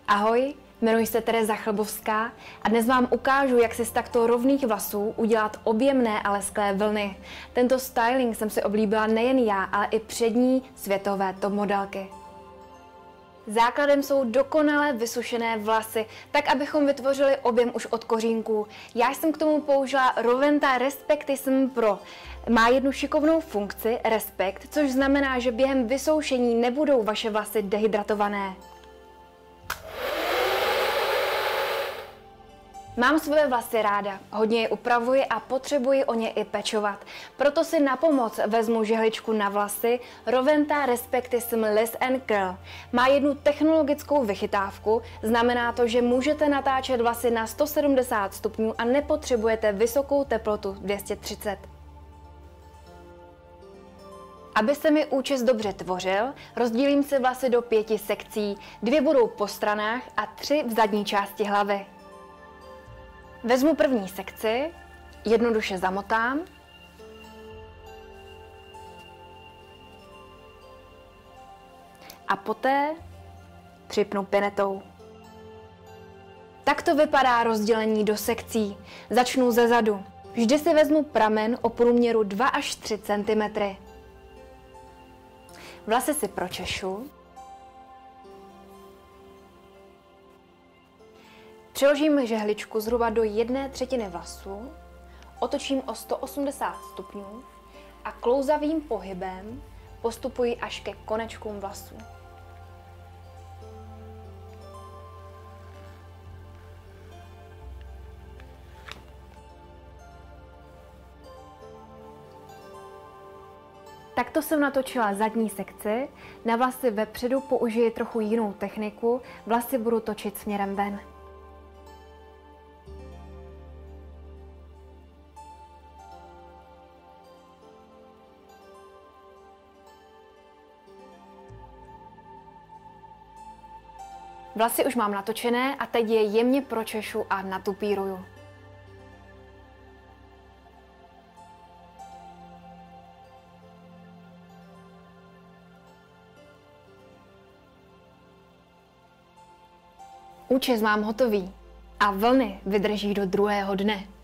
Ahoj, jmenuji se Tereza Chlebovská a dnes vám ukážu, jak si z takto rovných vlasů udělat objemné a lesklé vlny. Tento styling jsem si oblíbila nejen já, ale i přední světové top modelky. Základem jsou dokonale vysušené vlasy, tak abychom vytvořili objem už od kořínků. Já jsem k tomu použila Roventa Respectissime Pro. Má jednu šikovnou funkci Respect, což znamená, že během vysoušení nebudou vaše vlasy dehydratované. Mám svoje vlasy ráda, hodně je upravuji a potřebuji o ně i pečovat. Proto si na pomoc vezmu žehličku na vlasy Roventa Respectissime Liss & Curl. Má jednu technologickou vychytávku, znamená to, že můžete natáčet vlasy na 170 stupňů a nepotřebujete vysokou teplotu 230. Aby se mi účes dobře tvořil, rozdělím si vlasy do 5 sekcí, 2 budou po stranách a 3 v zadní části hlavy. Vezmu první sekci, jednoduše zamotám a poté připnu pinetou. Takto vypadá rozdělení do sekcí. Začnu ze zadu. Vždy si vezmu pramen o průměru 2 až 3 cm. Vlasy si pročešu. Přiložím žehličku zhruba do 1/3 vlasů, otočím o 180 stupňů a klouzavým pohybem postupuji až ke konečkům vlasů. Takto jsem natočila zadní sekci, na vlasy vepředu použiji trochu jinou techniku, vlasy budu točit směrem ven. Vlasy už mám natočené a teď je jemně pročešu a natupíruju. Účes mám hotový a vlny vydrží do druhého dne.